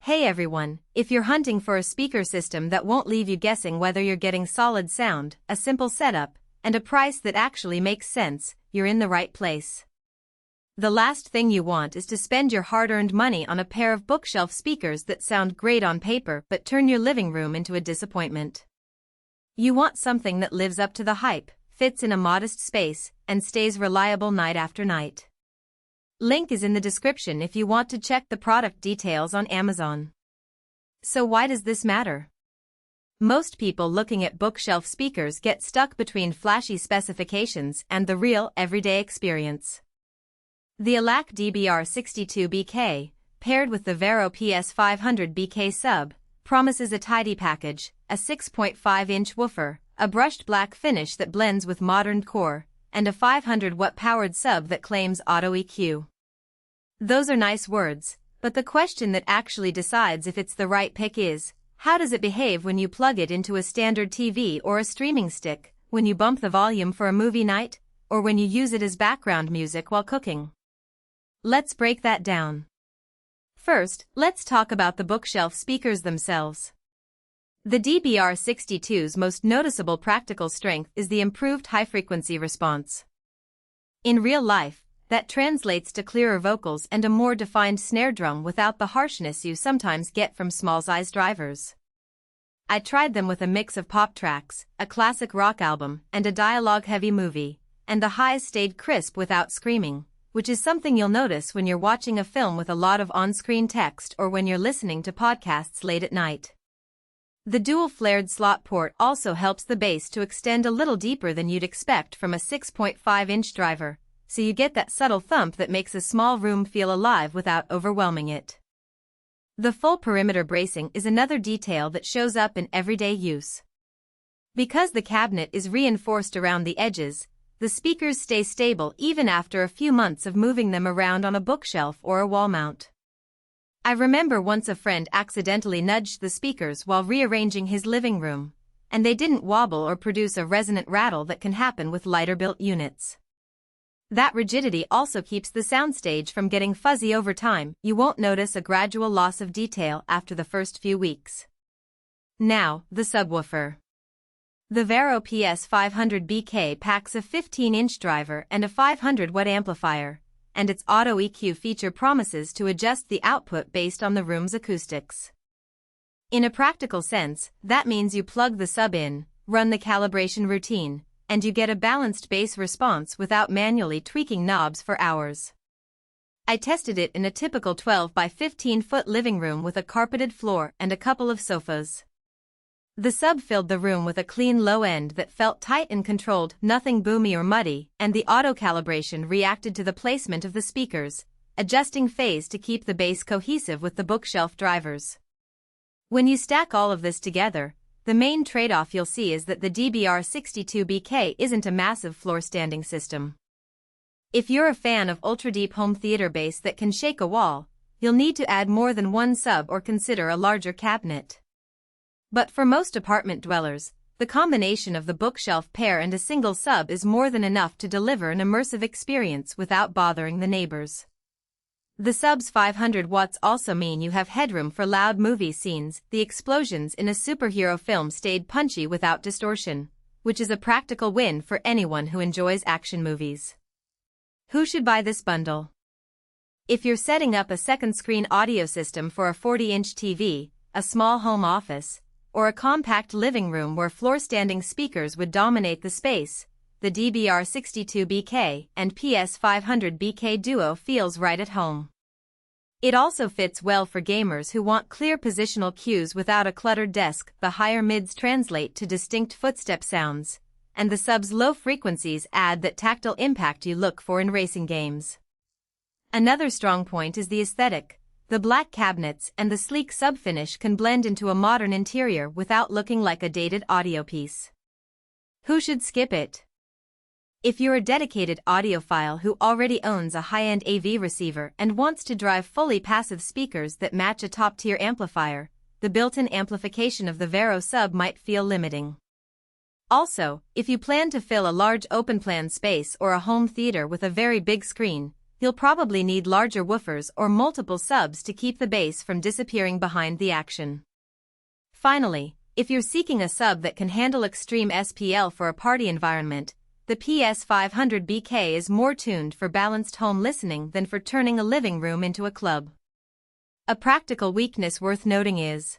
Hey everyone, if you're hunting for a speaker system that won't leave you guessing whether you're getting solid sound, a simple setup, and a price that actually makes sense, you're in the right place. The last thing you want is to spend your hard-earned money on a pair of bookshelf speakers that sound great on paper but turn your living room into a disappointment. You want something that lives up to the hype, fits in a modest space, and stays reliable night after night. Link is in the description if you want to check the product details on Amazon. So why does this matter? Most people looking at bookshelf speakers get stuck between flashy specifications and the real, everyday experience. The ELAC DBR62 BK, paired with the Varro PS500 BK sub, promises a tidy package, a 6.5-inch woofer, a brushed black finish that blends with modern core, and a 500-watt powered sub that claims auto EQ. Those are nice words, but the question that actually decides if it's the right pick is, how does it behave when you plug it into a standard TV or a streaming stick, when you bump the volume for a movie night, or when you use it as background music while cooking? Let's break that down. First, let's talk about the bookshelf speakers themselves. The DBR62's most noticeable practical strength is the improved high-frequency response. In real life, that translates to clearer vocals and a more defined snare drum without the harshness you sometimes get from small-sized drivers. I tried them with a mix of pop tracks, a classic rock album, and a dialogue-heavy movie, and the highs stayed crisp without screaming, which is something you'll notice when you're watching a film with a lot of on-screen text or when you're listening to podcasts late at night. The dual flared slot port also helps the bass to extend a little deeper than you'd expect from a 6.5-inch driver, so you get that subtle thump that makes a small room feel alive without overwhelming it. The full perimeter bracing is another detail that shows up in everyday use. Because the cabinet is reinforced around the edges, the speakers stay stable even after a few months of moving them around on a bookshelf or a wall mount. I remember once a friend accidentally nudged the speakers while rearranging his living room, and they didn't wobble or produce a resonant rattle that can happen with lighter-built units. That rigidity also keeps the soundstage from getting fuzzy over time. You won't notice a gradual loss of detail after the first few weeks. Now, the subwoofer. The Varro PS500 BK packs a 15-inch driver and a 500-watt amplifier, and its auto EQ feature promises to adjust the output based on the room's acoustics. In a practical sense, that means you plug the sub in, run the calibration routine, and you get a balanced bass response without manually tweaking knobs for hours. I tested it in a typical 12 by 15-foot living room with a carpeted floor and a couple of sofas. The sub filled the room with a clean low end that felt tight and controlled, nothing boomy or muddy, and the auto-calibration reacted to the placement of the speakers, adjusting phase to keep the bass cohesive with the bookshelf drivers. When you stack all of this together, the main trade-off you'll see is that the DBR62 BK isn't a massive floor-standing system. If you're a fan of ultra-deep home theater bass that can shake a wall, you'll need to add more than one sub or consider a larger cabinet. But for most apartment dwellers, the combination of the bookshelf pair and a single sub is more than enough to deliver an immersive experience without bothering the neighbors. The sub's 500 watts also mean you have headroom for loud movie scenes. The explosions in a superhero film stayed punchy without distortion, which is a practical win for anyone who enjoys action movies. Who should buy this bundle? If you're setting up a second-screen audio system for a 40-inch TV, a small home office, or a compact living room where floor-standing speakers would dominate the space, the DBR62 BK and PS500 BK duo feels right at home. It also fits well for gamers who want clear positional cues without a cluttered desk. The higher mids translate to distinct footstep sounds, and the sub's low frequencies add that tactile impact you look for in racing games. Another strong point is the aesthetic. The black cabinets and the sleek sub-finish can blend into a modern interior without looking like a dated audio piece. Who should skip it? If you're a dedicated audiophile who already owns a high-end AV receiver and wants to drive fully passive speakers that match a top-tier amplifier, the built-in amplification of the Varro sub might feel limiting. Also, if you plan to fill a large open-plan space or a home theater with a very big screen, you'll probably need larger woofers or multiple subs to keep the bass from disappearing behind the action. Finally, if you're seeking a sub that can handle extreme SPL for a party environment, the PS500BK is more tuned for balanced home listening than for turning a living room into a club. A practical weakness worth noting is